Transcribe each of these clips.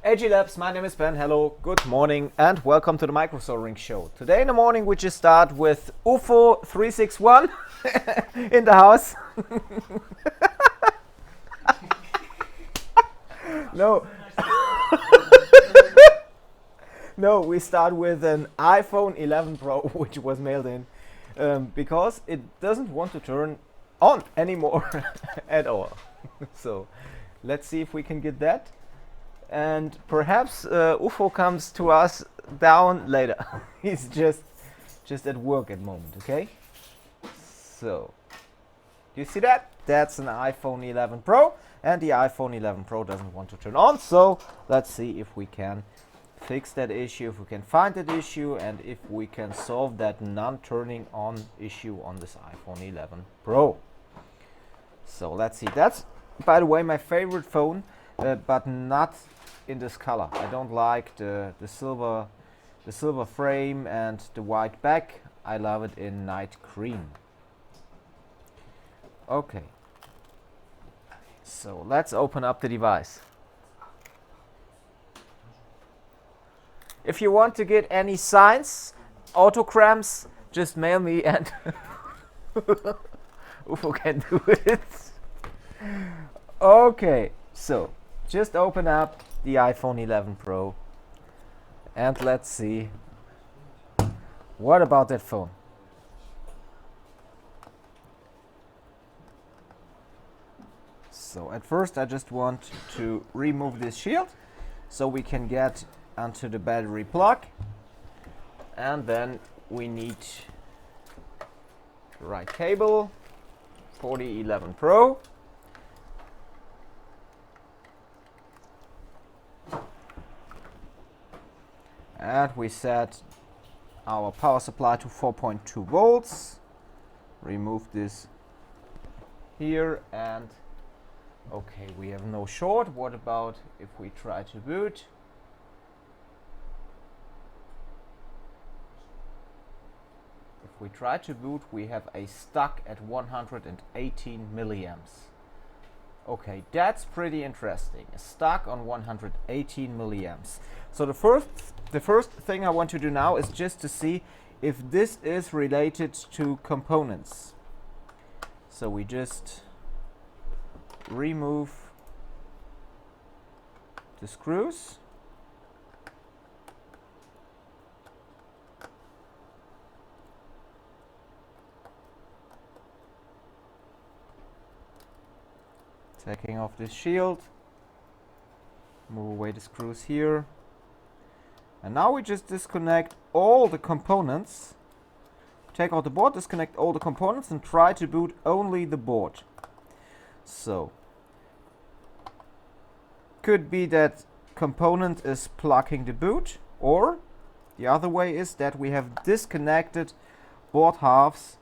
AG Labs, my name is Ben. Hello, good morning, and welcome to the Microsoldering Show. Today in the morning we just start with UFO 361 in the house. No. No, we start with an iPhone 11 Pro, which was mailed in because it doesn't want to turn on anymore at all. So let's see if we can get that. And perhaps UFO comes to us down later. He's just at work at the moment, okay? So, you see that? That's an iPhone 11 Pro, and the iPhone 11 Pro doesn't want to turn on. So, let's see if we can fix that issue, if we can find that issue, and if we can solve that non-turning on issue on this iPhone 11 Pro. So, let's see. That's, by the way, my favorite phone, but not in this color. I don't like the silver frame and the white back. I love it in night cream. Okay. So let's open up the device. If you want to get any signs, autograms, just mail me and UFO can do it. Okay, so just open up the iPhone 11 Pro and let's see what about that phone. So at first I just want to remove this shield so we can get onto the battery plug, and then we need the right cable for the 11 Pro. And we set our power supply to 4.2 volts. Remove this here, and okay, we have no short. What about if we try to boot? If we try to boot, we have a stuck at 118 milliamps. Okay, that's pretty interesting. A stuck on 118 milliamps. So the first thing I want to do now is just to see if this is related to components. So we just remove the screws. Taking off this shield, move away the screws here, and now we just disconnect all the components. Take out the board, disconnect all the components, and try to boot only the board. So, could be that component is blocking the boot, or the other way is that we have disconnected board halves.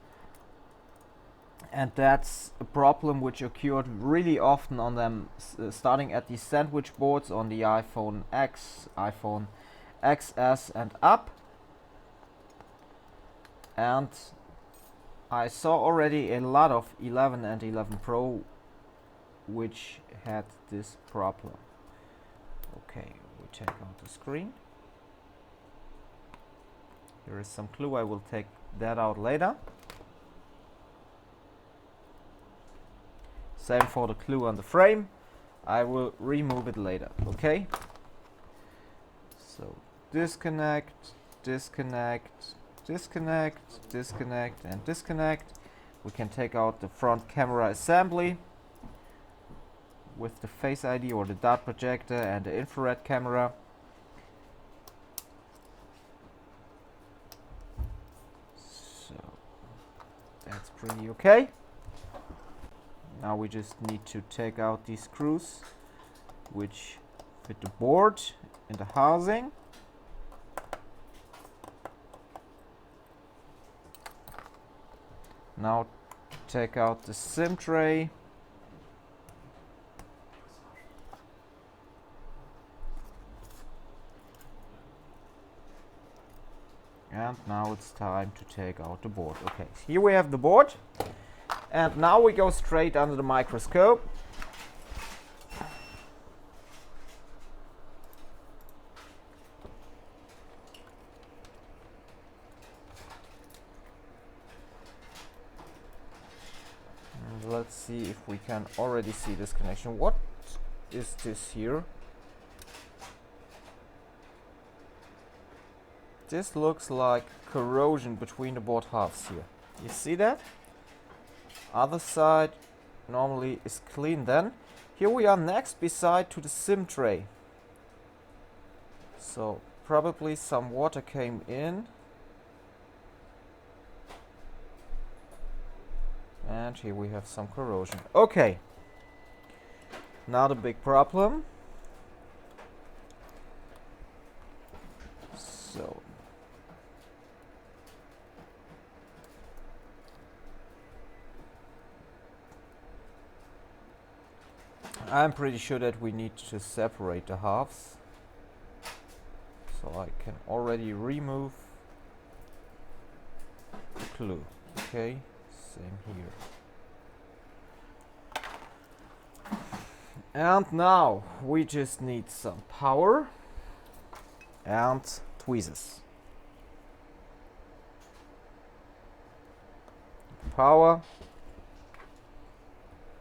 And that's a problem which occurred really often on them, starting at the sandwich boards on the iPhone X, iPhone XS and up. And I saw already a lot of 11 and 11 Pro which had this problem. Okay, we take out the screen. There is some clue, I will take that out later. Same for the clue on the frame. I will remove it later, okay? So disconnect, disconnect, disconnect, disconnect, and disconnect. We can take out the front camera assembly with the Face ID or the dot projector and the infrared camera. So that's pretty okay. Now we just need to take out these screws which fit the board in the housing. Now take out the SIM tray. And now it's time to take out the board. Okay, here we have the board. And now we go straight under the microscope. see if we can already see this connection. What is this here? This looks like corrosion between the board halves here. You see that? Other side normally is clean then. Here we are next beside to the SIM tray. So probably some water came in. And here we have some corrosion. Okay. Not a big problem. So I'm pretty sure that we need to separate the halves. So I can already remove the glue. Okay, same here. And now we just need some power and tweezers. Power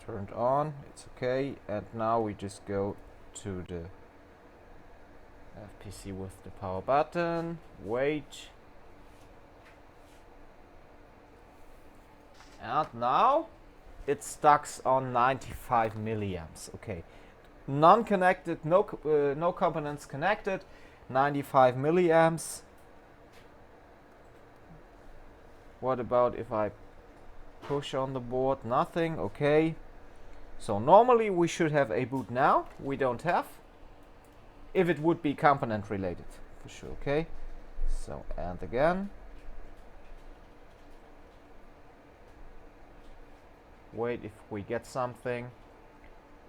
turned on, it's okay, and now we just go to the FPC with the power button, wait, and now it stucks on 95 milliamps. Okay, non-connected, no components connected, 95 milliamps. What about if I push on the board? Nothing. Okay, so normally we should have a boot now. We don't have. If it would be component related, for sure. Okay, so and again. Wait if we get something.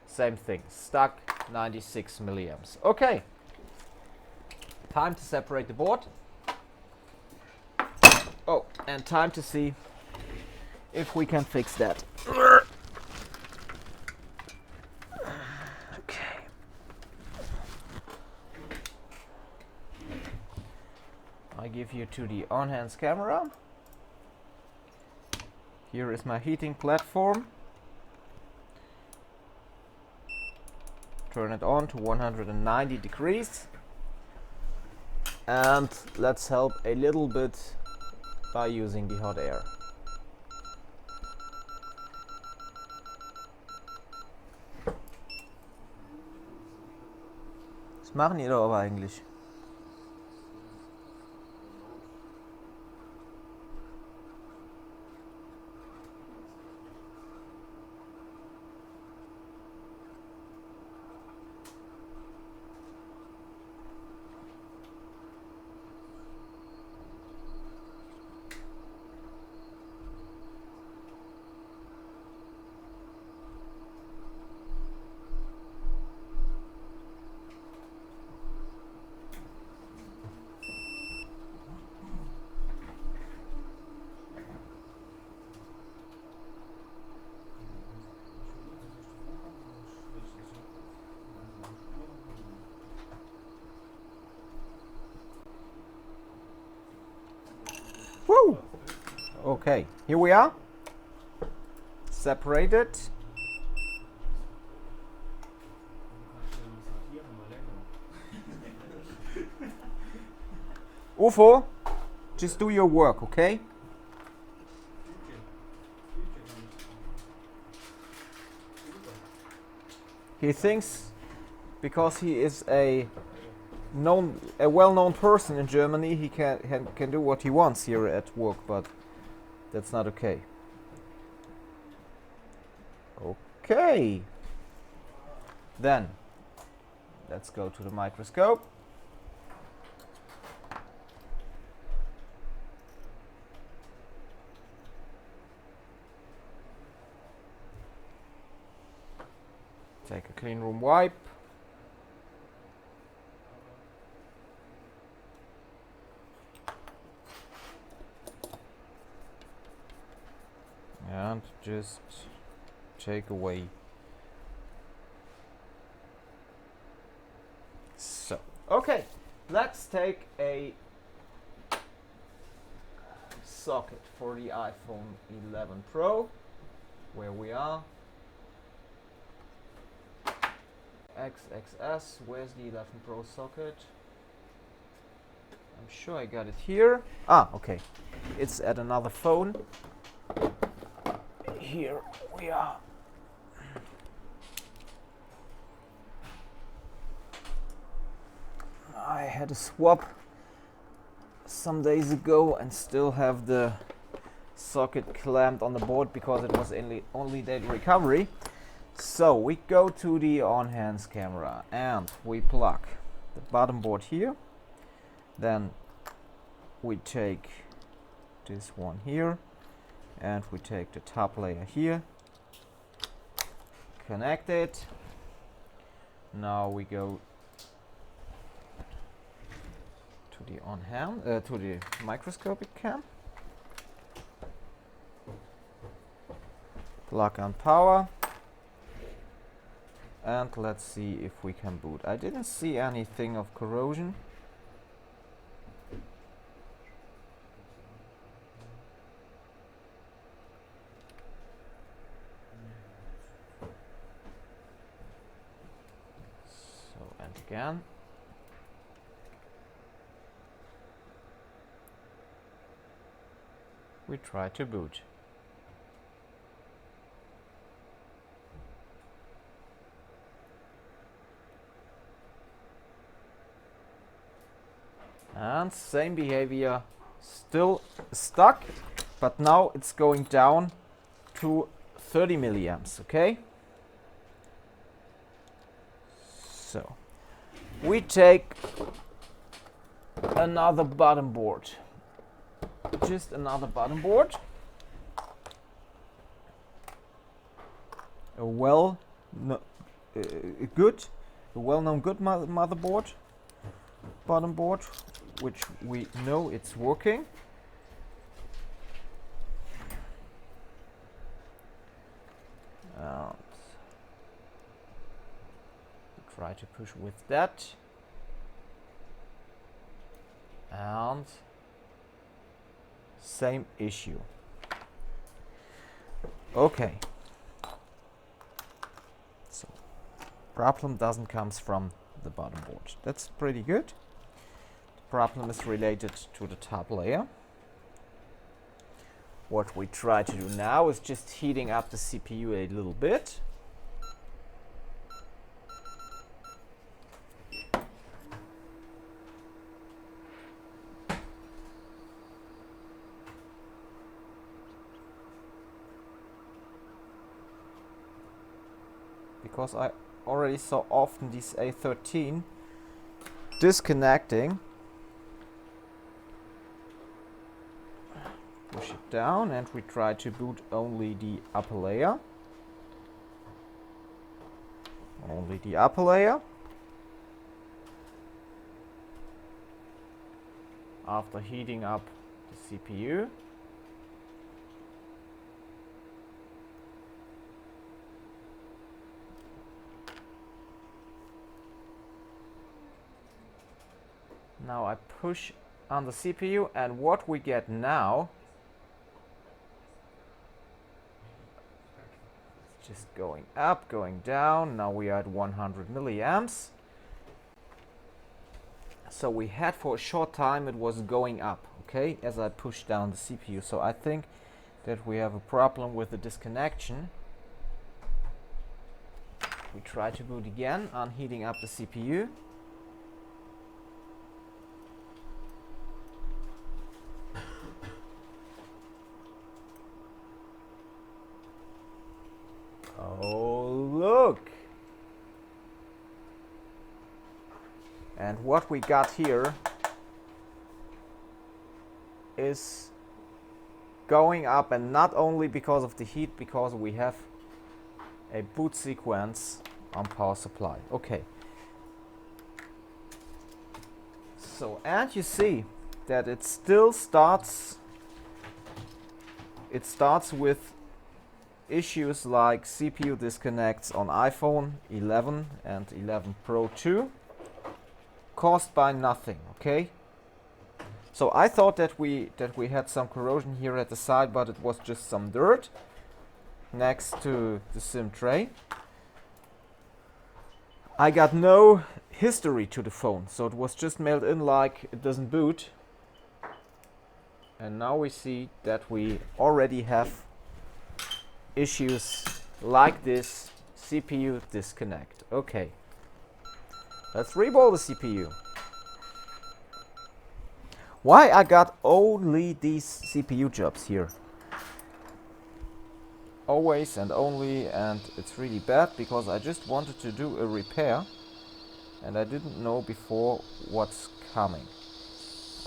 Same thing, stuck, 96 milliamps. Okay, time to separate the board. Oh, and time to see if we can fix that. Okay. I give you to the on-hands camera. Here is my heating platform. Turn it on to 190 degrees. And let's help a little bit by using the hot air. Was machen die da aber eigentlich? Woo! Okay, here we are. Separated. UFO, just do your work, okay? He thinks because he is a well-known person in Germany, he can do what he wants here at work, but that's not okay. Okay. Then let's go to the microscope. Take a clean room wipe. And just take away. So, okay, let's take a socket for the iPhone 11 Pro, where we are. XXS. Where's the 11 Pro socket? I'm sure I got it here. Ah, okay. It's at another phone. Here we are. I had a swap some days ago and still have the socket clamped on the board because it was only dead recovery. So we go to the on-hands camera and we plug the bottom board here. Then we take this one here and we take the top layer here, connect it. Now we go to the on-hand, to the microscopic cam. Plug on power. And let's see if we can boot. I didn't see anything of corrosion. So, and again. We try to boot. And same behavior, still stuck, but now it's going down to 30 milliamps, okay? So, we take another bottom board, just another bottom board, a well-known good motherboard, bottom board, which we know it's working. And try to push with that. And same issue. Okay. So problem doesn't come from the bottom board. That's pretty good. Problem is related to the top layer. What we try to do now is just heating up the CPU a little bit. Because I already saw often these A13 disconnecting. Push it down and we try to boot only the upper layer. Only the upper layer. After heating up the CPU. Now I push on the CPU and what we get now, just going up, going down. Now we are at 100 milliamps. So we had for a short time it was going up, okay, as I pushed down the CPU. So I think that we have a problem with the disconnection. We try to boot again on heating up the CPU. Oh, look! And what we got here is going up, and not only because of the heat, because we have a boot sequence on power supply. Okay. So, and you see that it still starts, with issues like CPU disconnects on iPhone 11 and 11 Pro 2 caused by nothing, okay? So I thought that we had some corrosion here at the side, but it was just some dirt next to the SIM tray. I got no history to the phone, so it was just mailed in like it doesn't boot. And now we see that we already have issues like this CPU disconnect. Okay, let's reball the CPU. Why I got only these CPU jobs here? Always and only, and it's really bad because I just wanted to do a repair and I didn't know before what's coming.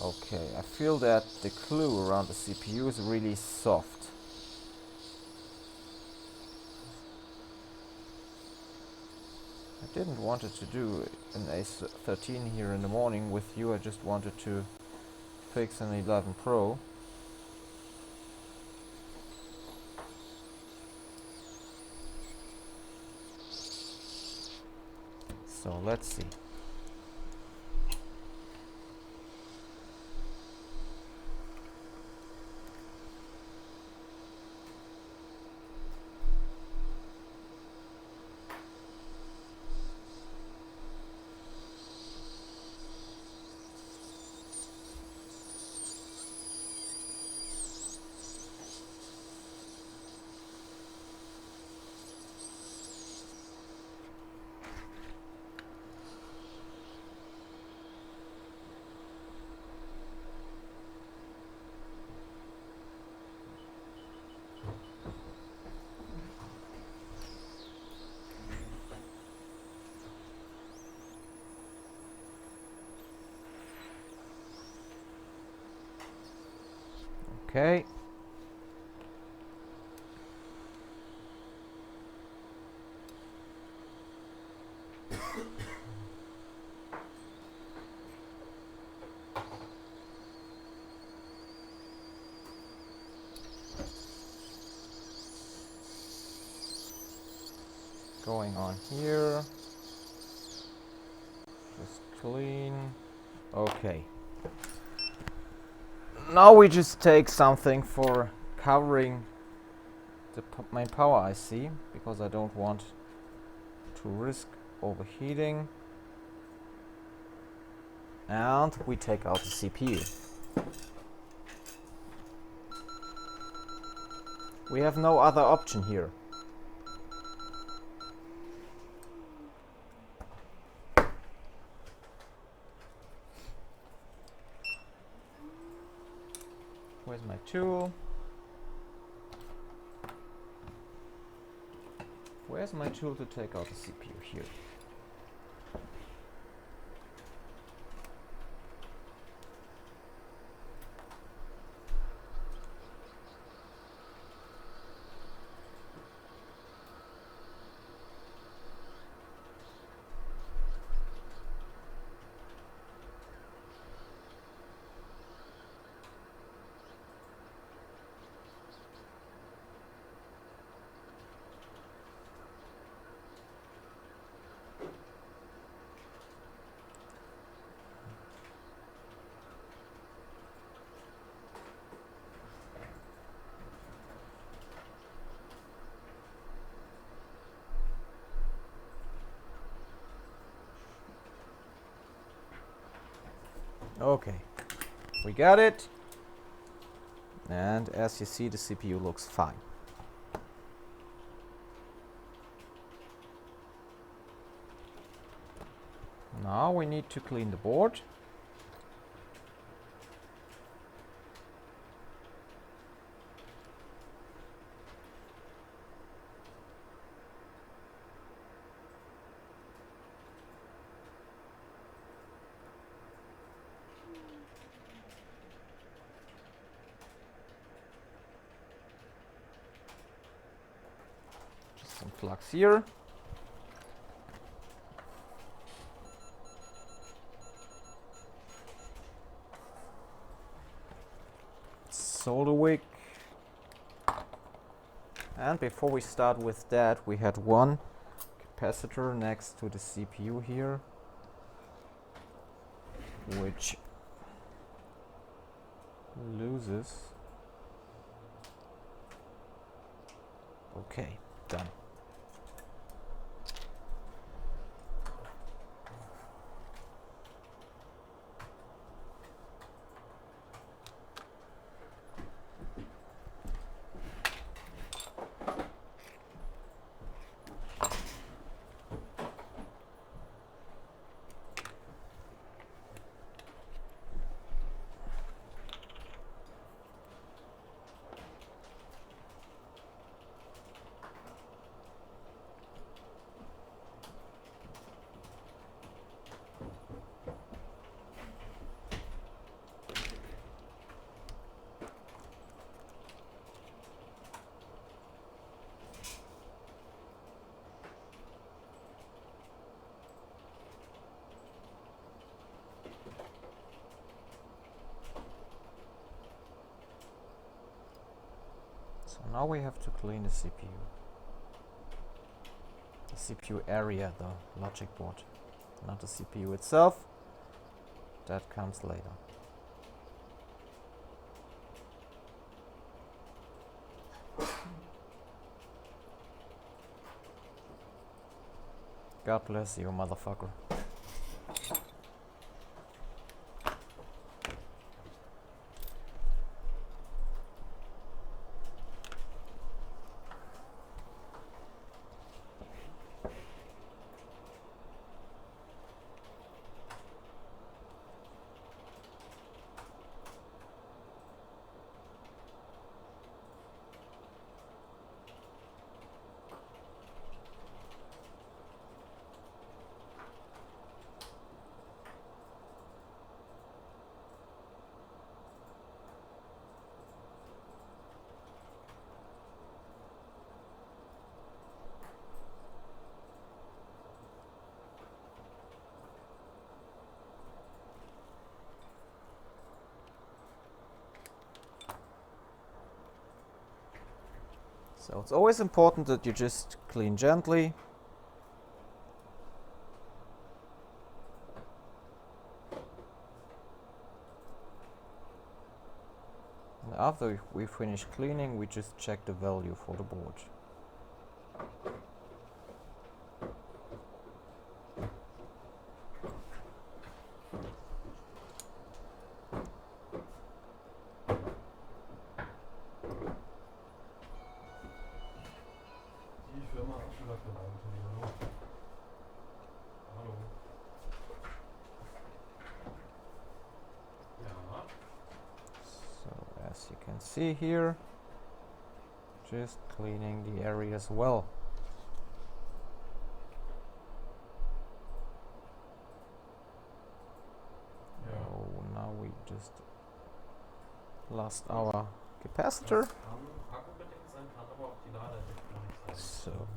Okay, I feel that the glue around the CPU is really soft. I didn't want to do an A13 here in the morning with you, I just wanted to fix an 11 Pro. So let's see. Okay. Going on here. Just clean. Okay. Now we just take something for covering the main power IC because I don't want to risk overheating. And we take out the CPU. We have no other option here. Where's my tool? Where's my tool to take out the CPU? Here. Okay, we got it, and as you see, the CPU looks fine. Now we need to clean the board. Some flux here. Solder wick. And before we start with that, we had one capacitor next to the CPU here, which loses. Okay, done. Now we have to clean the CPU. The CPU area, the logic board, not the CPU itself. That comes later. God bless you, motherfucker. So it's always important that you just clean gently. And after we finish cleaning, we just check the value for the board. As you can see here, just cleaning the area as well. Oh, now we just lost our capacitor. So,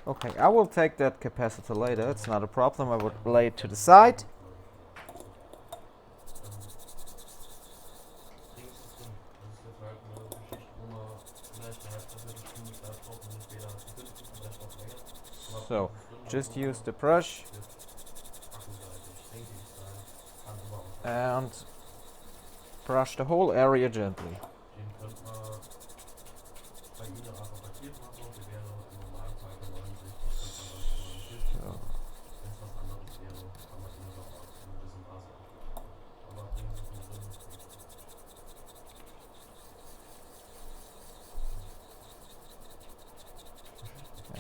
okay, I will take that capacitor later, it's not a problem. I would lay it to the side. So, just use the brush and brush the whole area gently. So.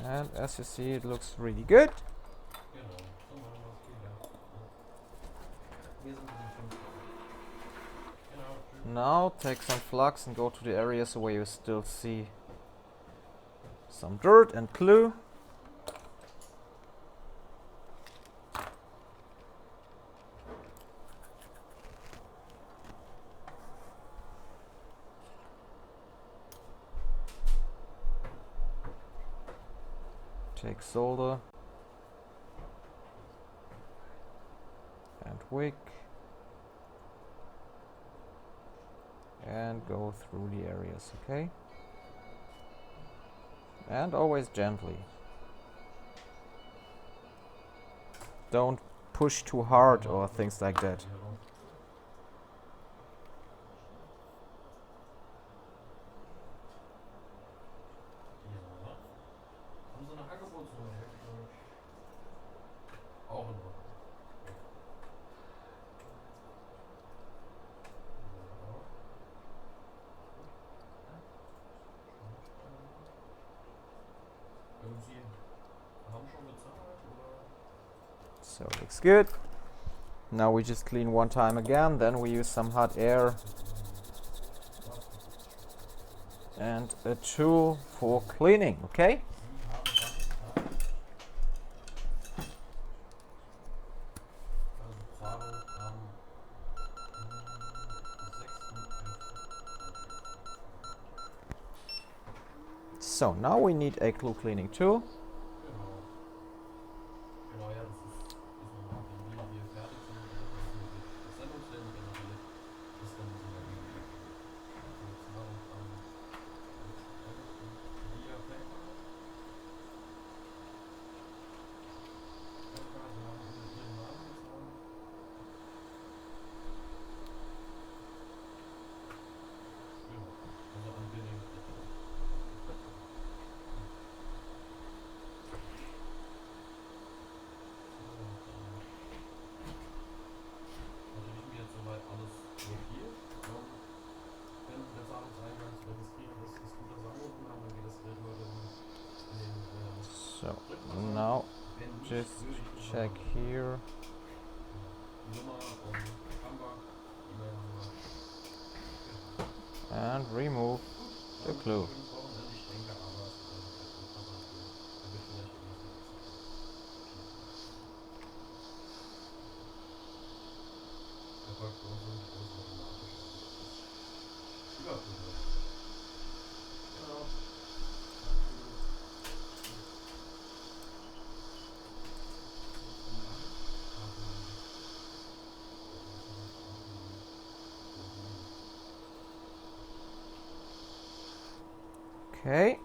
And as you see, it looks really good. Now take some flux and go to the areas where you still see some dirt and glue. Take solder and wick and go through the areas, okay? And always gently. Don't push too hard or things like that. So it looks good. Now we just clean one time again, then we use some hot air and a tool for cleaning, okay? So now we need a glue cleaning tool. just check here. And remove the clue. Okay,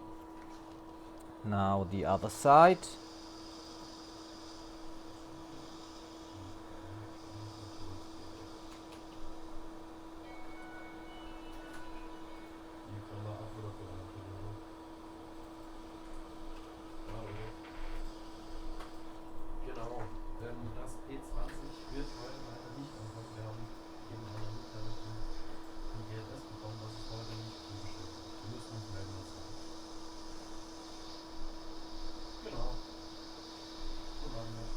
now the other side. Genau, das P20 wird heute leider nicht ankommen. Wir haben eben eine Mitteilung von Gerätes bekommen, dass es heute nicht zugestellt wird. Wir müssen uns melden lassen. Genau. So machen wir es.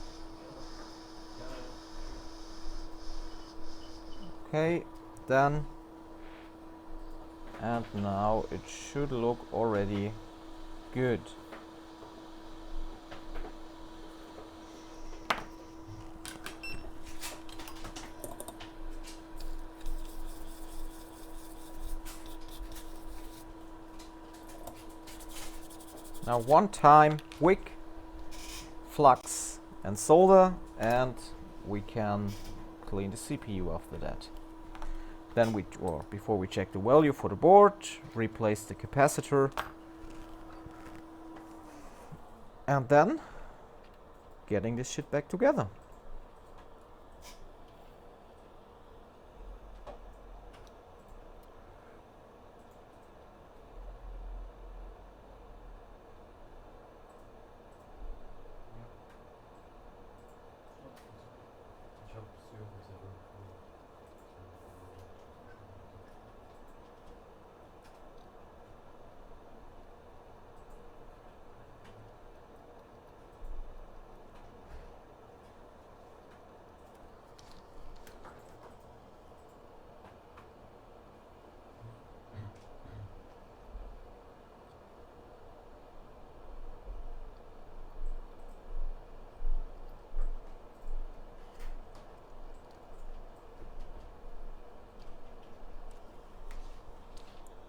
Gerne. Okay, done. And now it should look already good. Now one time quick flux and solder, and we can clean the CPU after that. Then before we check the value for the board, replace the capacitor, and then getting this shit back together.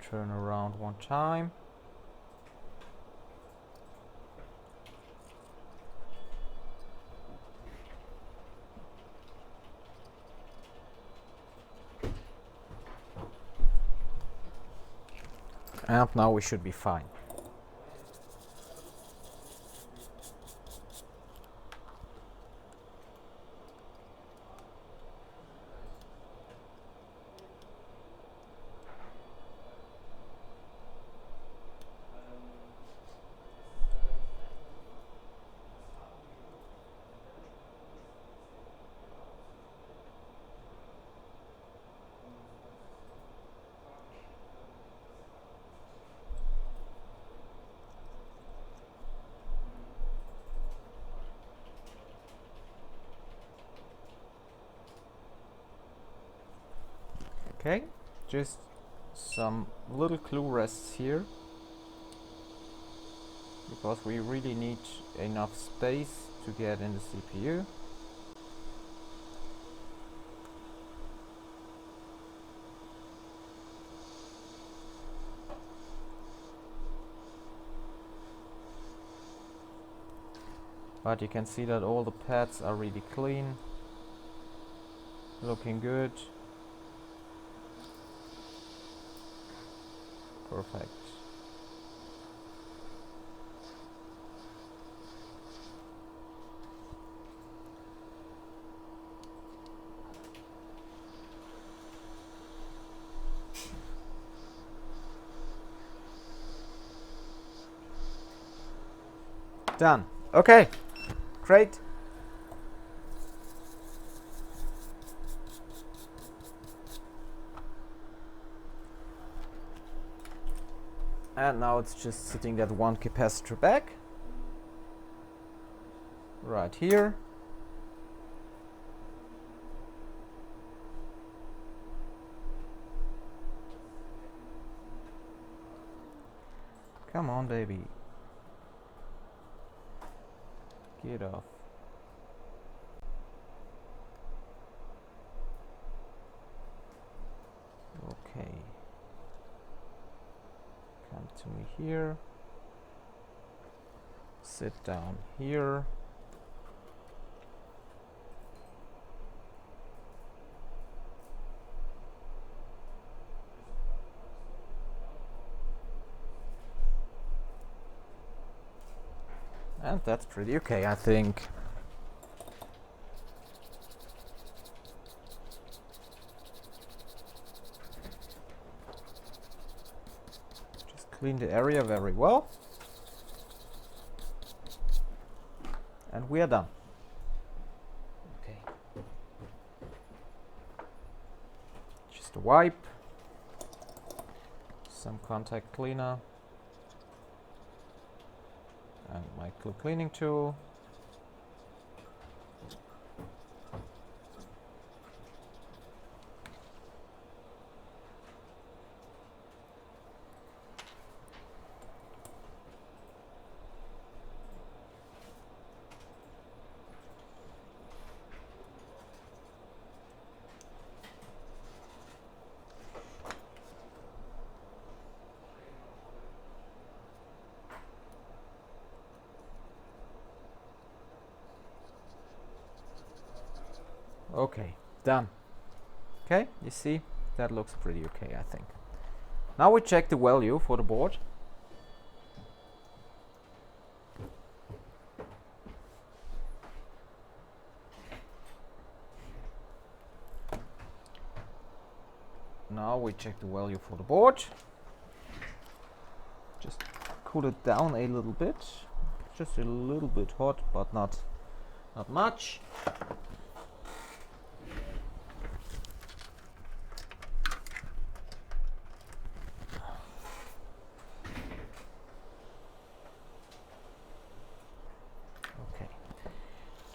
Turn around one time. And now we should be fine. Okay, just some little clue rests here, because we really need enough space to get in the CPU. But you can see that all the pads are really clean, looking good. Perfect. Done. Okay, great. And now it's just sitting that one capacitor back. right here. Come on, baby. Get off. Okay. Come to me here. Sit down here. And that's pretty okay, I think. Just clean the area very well. And we are done. Okay. Just a wipe. Some contact cleaner. And my cleaning tool. Okay, done. Okay, you see, that looks pretty okay, I think. Now we check the value for the board. Now we check the value for the board. Just cool it down a little bit. Just a little bit hot, but not much.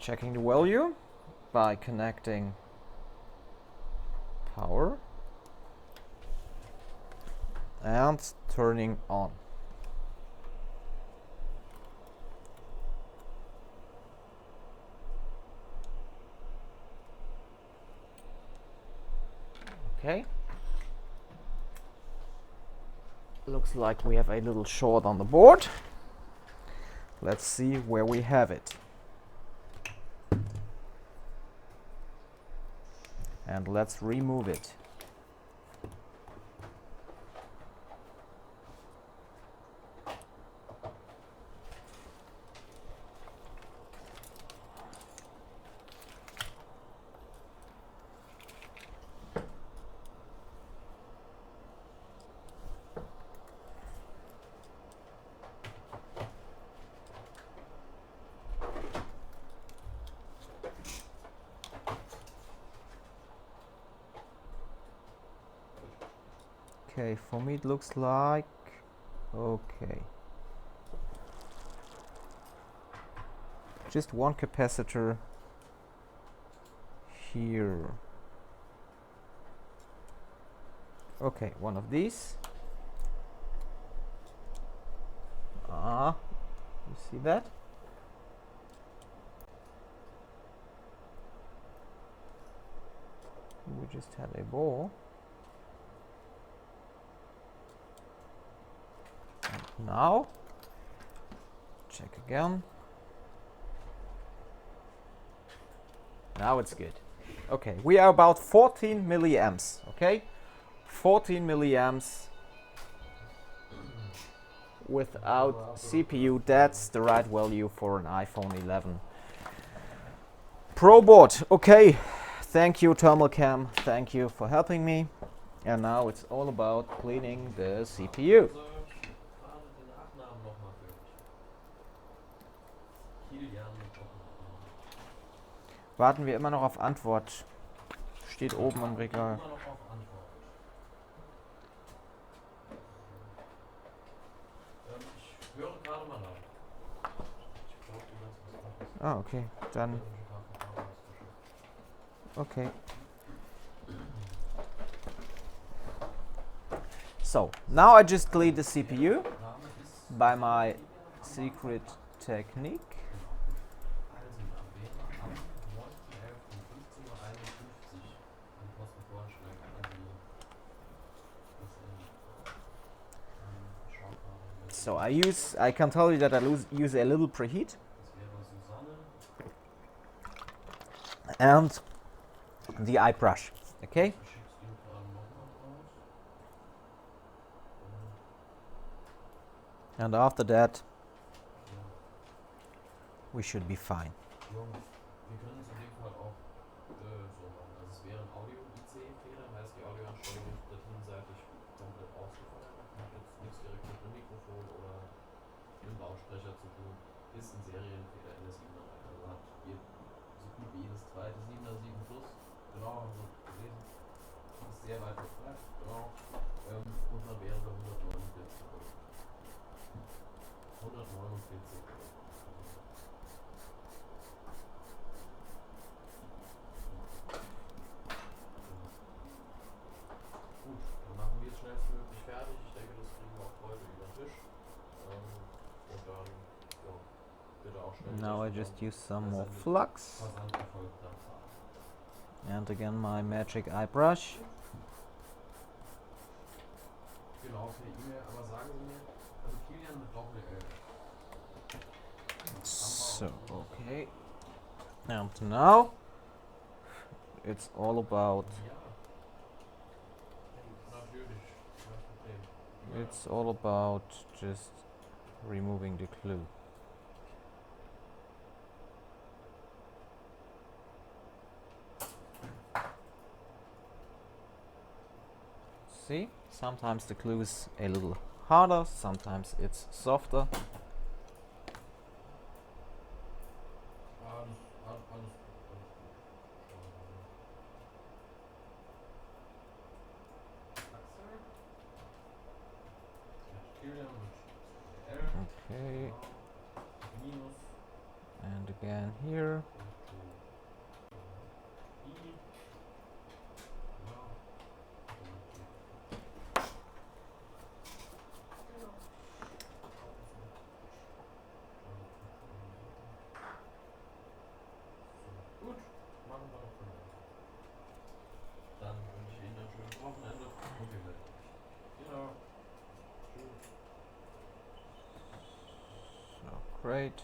Checking the value by connecting power and turning on. Okay. Looks like we have a little short on the board. Let's see where we have it. And let's remove it. Okay, for me it looks like okay. Just one capacitor here. Okay, one of these. You see that? We just had a ball. And now, check again. Now it's good. Okay, we are about 14 milliamps. Okay, 14 milliamps without CPU. That's the right value for an iPhone 11 Pro board. Okay, thank you Thermalcam. Thank you for helping me. And now it's all about cleaning the CPU. Warten wir immer noch auf Antwort. Steht oben am Regal. Ich höre gerade mal nach. Oh, okay. Dann. Okay. So, now I just clean the CPU by my secret technique. Also, dann wäre am 9.11. 15:51 Uhr ein Kostenvoranschlag an die So I can tell you that I use a little preheat. Das wäre Susanne. And the eye brush. Okay? Du schickst ihn gerade nochmal raus. And after that, Ja. we should be fine. Jungs, wir können es in dem Fall auch so machen. Also es wäre ein Audio-IC-Fehler, heißt die Audioansteuerung ist datenseitig komplett ausgefallen. Hat jetzt nichts direkt mit dem Mikrofon oder dem Lautsprecher zu tun. Ist ein Serienfehler in der 7er Reihe. Also hat so gut wie jedes zweite 7er 7 Plus. Genau, haben wir gelesen. Ist sehr weit verbreitet, genau. Und man wäre bei 149 Euro. 149 Euro. Gut, dann machen wir es schnellstmöglich fertig. Ich denke, das kriegen wir auch heute über den Tisch. Und dann, ja, bitte auch schnell. Now I just use some more flux. Versand erfolgt dann zahlen. And again my magic eye brush. Genau, per E-Mail, aber sagen Sie mir, also Kilian mit Doppel-L. So, okay. And now it's all about Ja. Natürlich, kein Problem. it's all about just removing the clue. See, sometimes the glue is a little harder, sometimes it's softer. Alles gut. Axel? Kilian mit L. Okay, Minus. and again here. Gut, machen wir doch von. Dann wünsche ich Ihnen ein schönes Wochenende und wir melden uns. Genau. Tschüss. So great.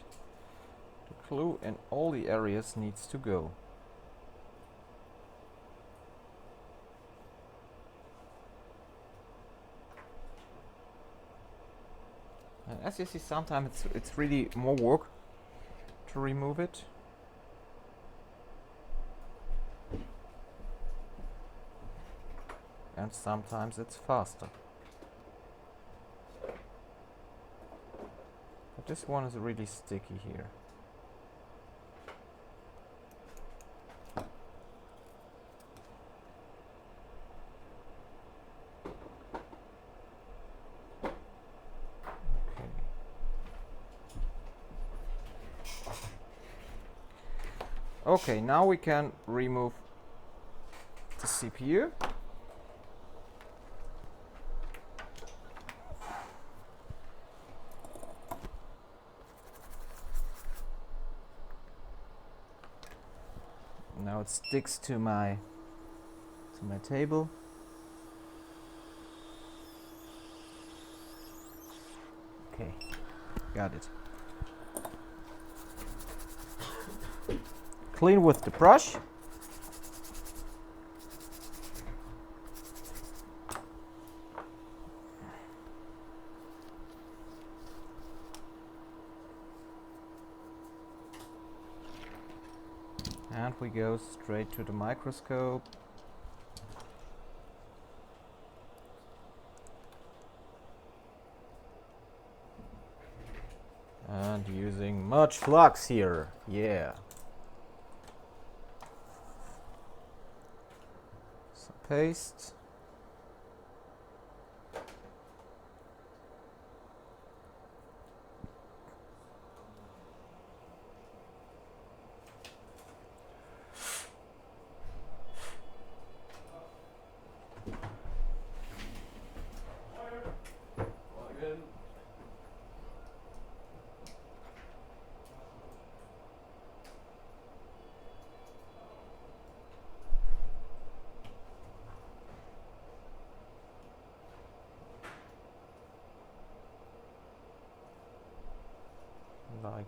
The glue in all the areas needs to go. And as you see, sometimes it's really more work to remove it. And sometimes it's faster. But this one is really sticky here. Okay, now we can remove the CPU. Now it sticks to my table. Okay, got it. Clean with the brush. And we go straight to the microscope. And using much flux here, yeah. Some paste.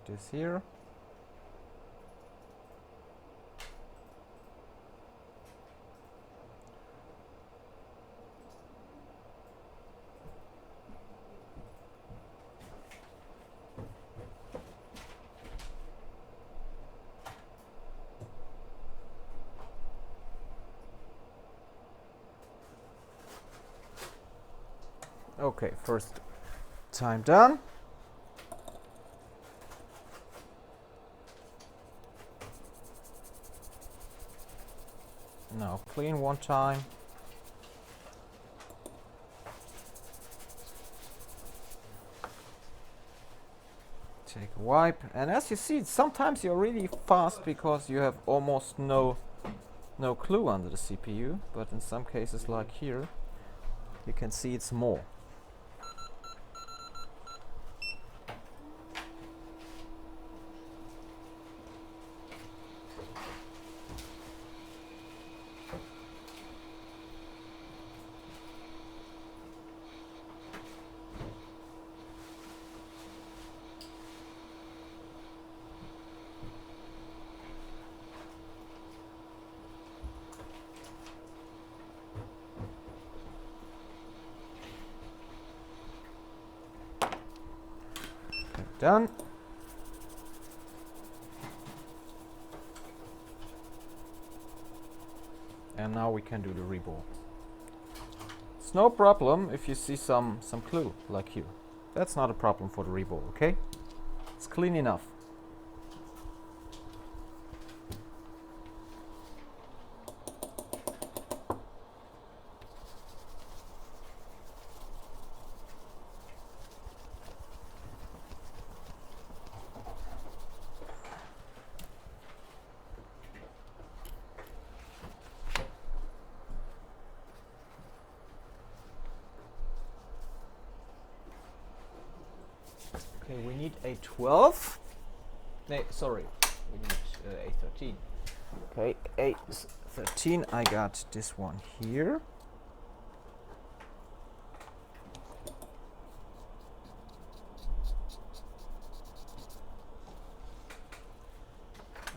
put this here. Okay, first time done. Now clean one time. Take a wipe, and as you see, sometimes you're really fast because you have almost no glue under the CPU, but in some cases like here, you can see it's more. Done. And now we can do the rebuild. It's no problem if you see some glue like here. That's not a problem for the rebuild, okay? It's clean enough. Okay, we need a 12. No, sorry, we need a 13. Okay, a 13. I got this one here.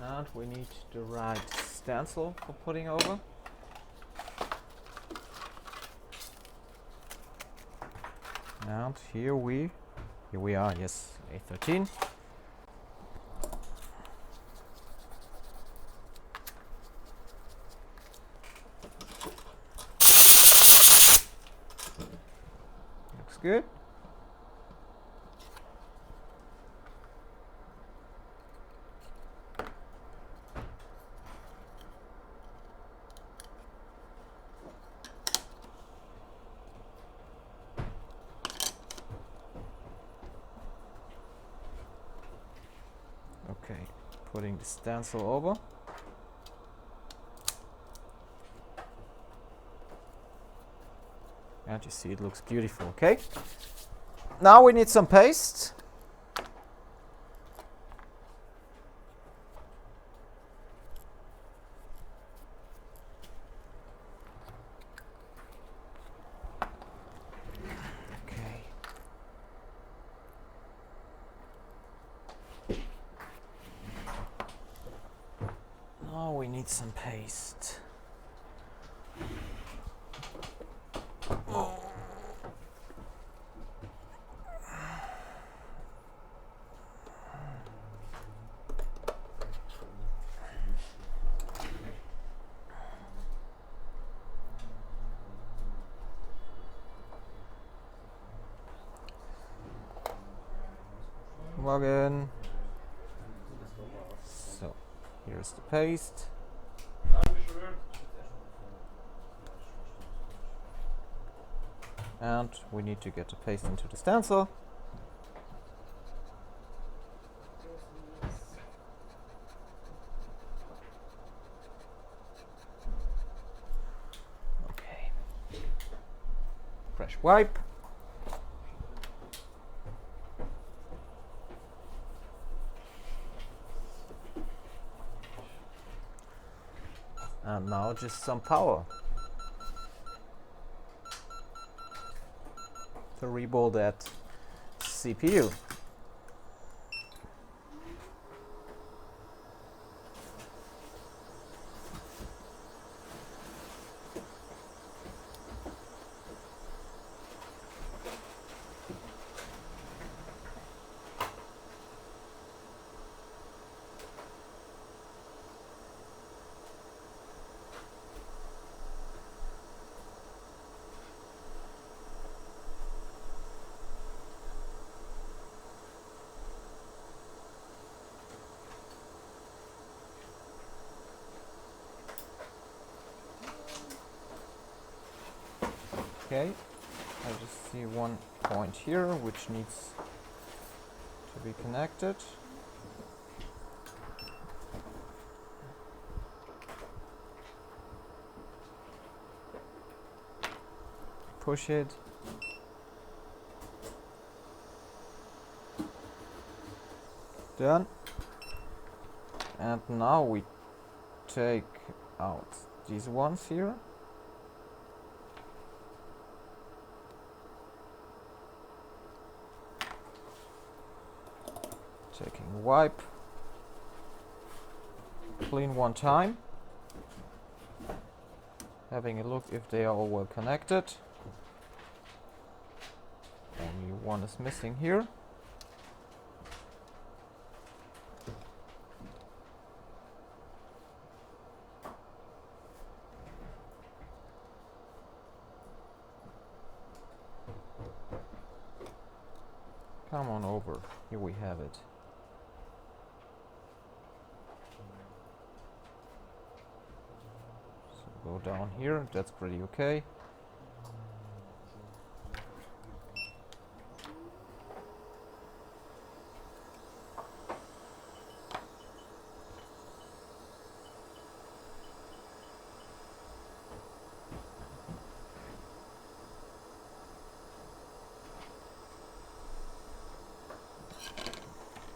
And we need the right stencil for putting over. And here we are, yes, A13. Looks good. Okay, putting the stencil over. And you see it looks beautiful, okay? Now we need some paste. We need some paste. Morgen. So, here's the paste. And we need to get the paste into the stencil. Okay. Fresh wipe. And now just some power to rebuild that CPU. Okay, I just see one point here which needs to be connected. Push it. Done. And now we take out these ones here. Taking wipe. Clean one time. Having a look if they are all well connected. Only one is missing here. Come on over. Here we have it. So go down here. That's pretty okay.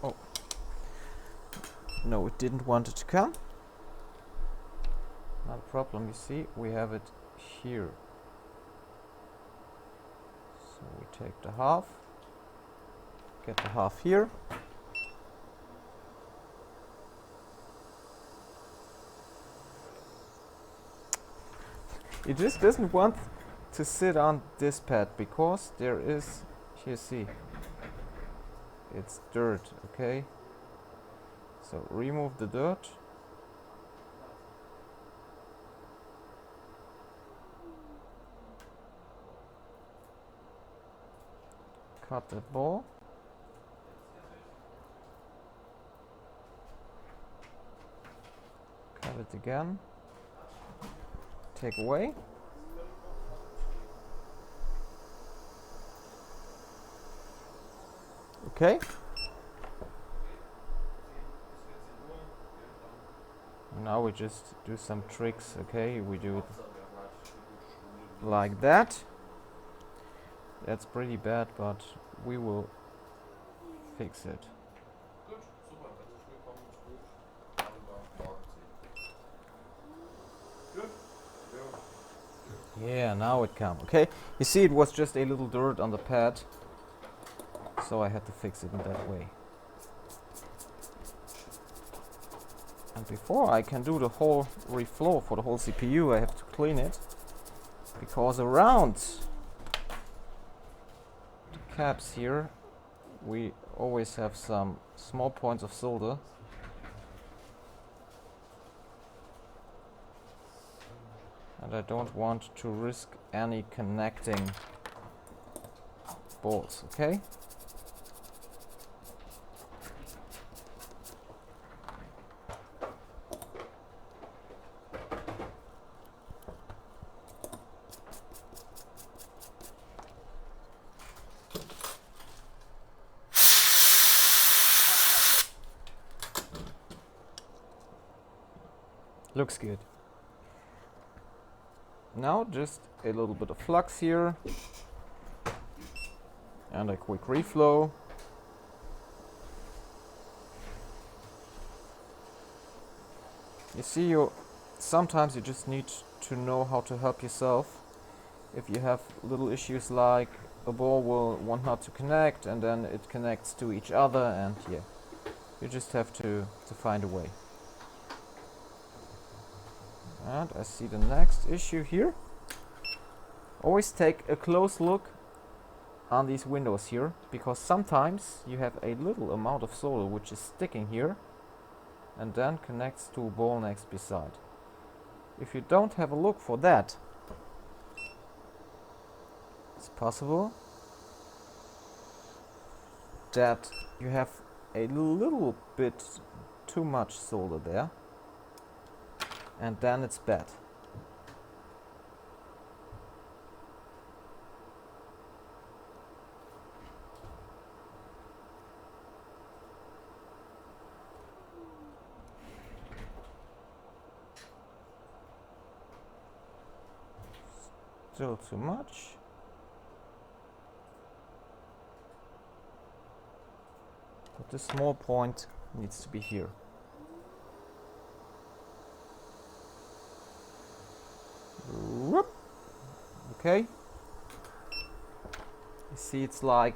Oh. No, it didn't want it to come. Not a problem, you see, we have it here. So we take the half, get the half here. It just doesn't want to sit on this pad because there is, here see, it's dirt, okay? So remove the dirt. Cut that ball. Cut it again. Take away. Okay. Now we just do some tricks, okay? We do it like that. That's pretty bad, but we will fix it. Gut, super, herzlich willkommen zurück. Darüber morgen sehen. Gut. Yeah, now it come. Okay, you see it was just a little dirt on the pad, so I had to fix it in that way. And before I can do the whole reflow for the whole CPU, I have to clean it, because around the caps here we always have some small points of solder. And I don't want to risk any connecting bolts, okay? Looks good. Now just a little bit of flux here and a quick reflow. You see, sometimes you just need to know how to help yourself. If you have little issues like a ball will want not to connect and then it connects to each other, and yeah, you just have to find a way. And I see the next issue here. Always take a close look on these windows here, because sometimes you have a little amount of solder which is sticking here and then connects to a ball next beside. If you don't have a look for that, it's possible that you have a little bit too much solder there, and then it's bad. Still too much. But the small point needs to be here. Whoop. Okay. You see, it's like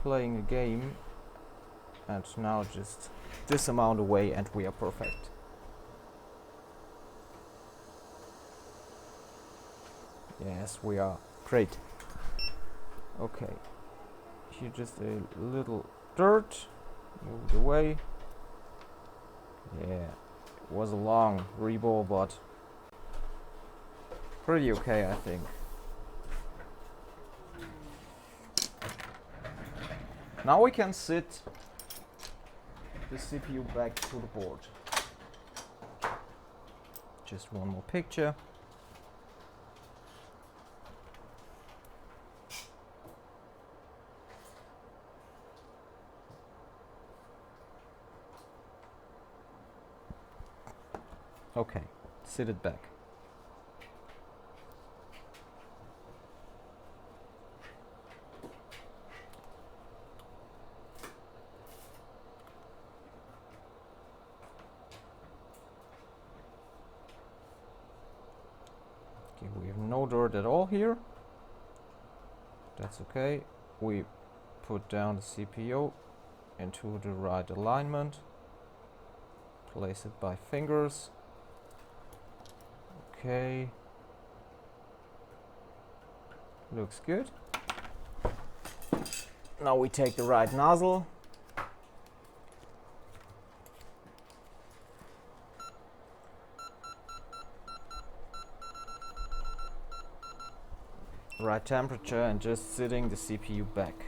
playing a game, and now just this amount away and we are perfect. Yes, we are. Great. Okay. Here just a little dirt. Move it away. Yeah. It was a long reball, but pretty okay, I think. Now we can sit the CPU back to the board. Just one more picture. Okay, sit it back. Okay, we have no dirt at all here. That's okay. We put down the CPU into the right alignment. Place it by fingers. Okay. Looks good. Now we take the right nozzle. Right temperature and just sitting the CPU back.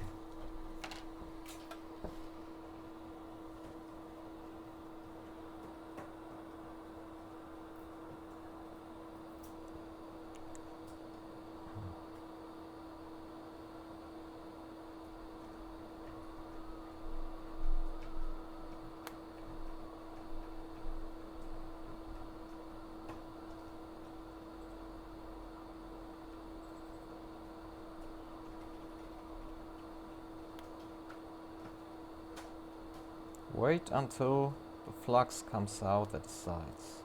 Wait until the flux comes out at the sides.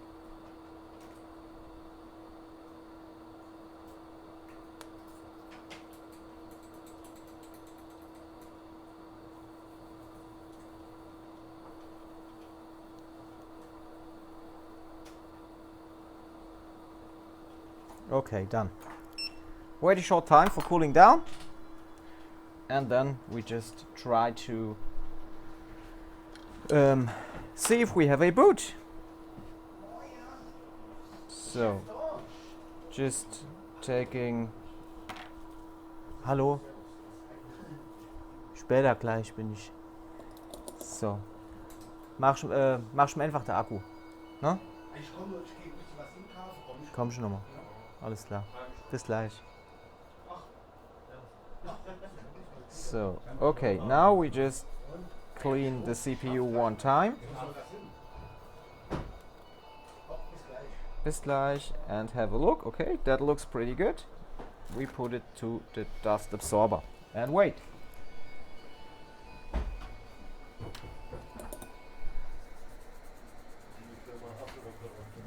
Okay, done. Wait a short time for cooling down, and then we just try to see if we have a boot. So, just taking. Hallo. Später gleich bin ich. So. Machst mir einfach der Akku. Ne? Ich komme, ich gehe ein bisschen was hinkaufen. Komm schon nochmal. Alles klar. Bis gleich. So, okay, now we just clean the CPU one time. Bis gleich, and have a look. Okay, that looks pretty good. We put it to the dust absorber and wait.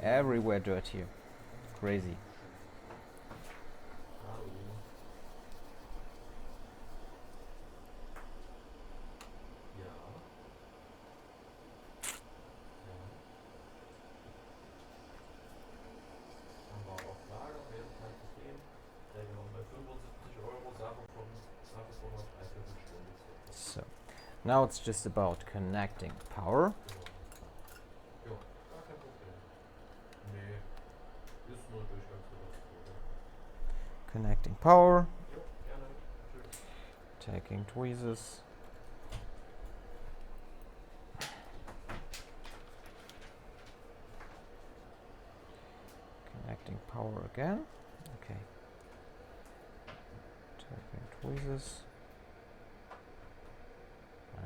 Everywhere dirt here. Crazy. So, now it's just about connecting power. Connecting power. Taking tweezers. Connecting power again. Okay. Taking tweezers.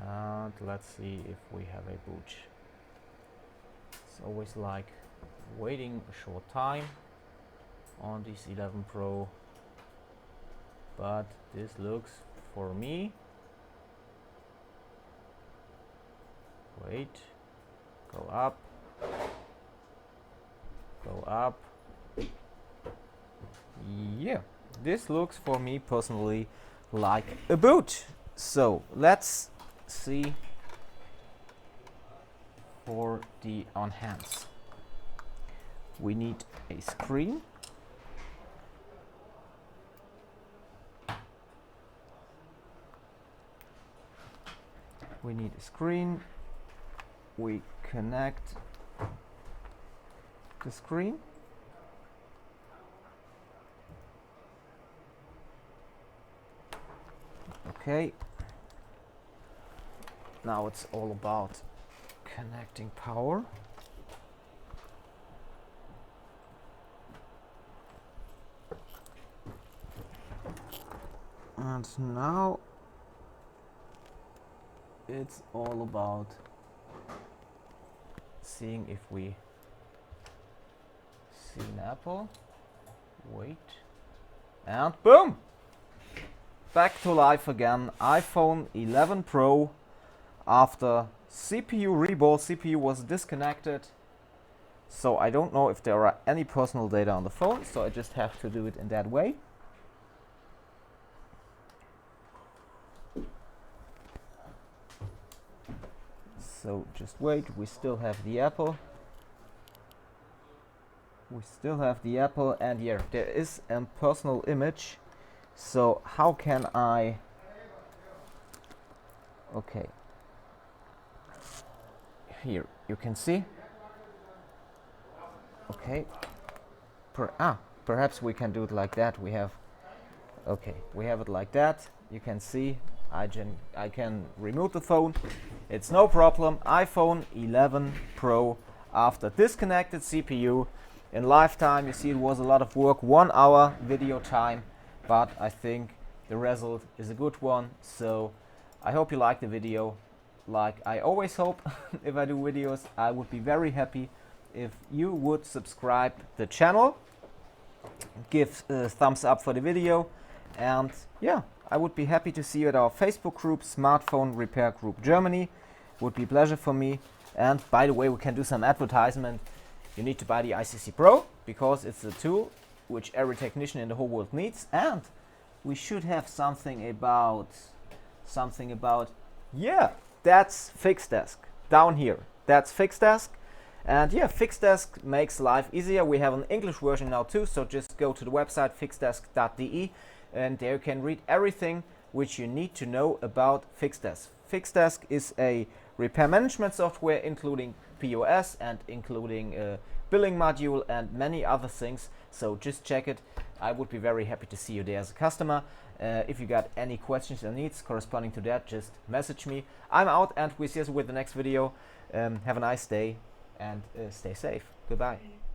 And let's see if we have a boot. It's always like waiting a short time. on this 11 Pro, but this looks for me, wait, go up, yeah, this looks for me personally like a boot. So let's see for the on hands. We need a screen. We need a screen. We connect the screen. Okay. Now it's all about connecting power. And now it's all about seeing if we see an apple. Wait. And boom! Back to life again. iPhone 11 Pro. After CPU rebuild, CPU was disconnected. So I don't know if there are any personal data on the phone, so I just have to do it in that way. So just wait, we still have the apple. We still have the apple, and here there is a personal image. So how can I... Okay. Here, you can see. Okay. Perhaps we can do it like that. We have... Okay, we have it like that. You can see. I can remove the phone. It's no problem. iPhone 11 Pro after disconnected CPU. In lifetime, you see it was a lot of work, 1 hour video time, but I think the result is a good one. So I hope you like the video. Like I always hope, if I do videos, I would be very happy if you would subscribe the channel, give a thumbs up for the video, and yeah, I would be happy to see you at our Facebook group, Smartphone Repair Group Germany. Would be a pleasure for me. And by the way, we can do some advertisement. You need to buy the ICC Pro because it's a tool which every technician in the whole world needs. And we should have something about, yeah, that's Fixed Desk down here. That's Fixed Desk. And yeah, Fixed Desk makes life easier. We have an English version now too, so just go to the website fixdesk.de and there you can read everything which you need to know about Fixed Desk. Fixed Desk is a repair management software including POS and including a billing module and many other things. So just check it. I would be very happy to see you there as a customer. If you got any questions or needs corresponding to that, just message me. I'm out and we see you with the next video. Have a nice day and stay safe. Goodbye.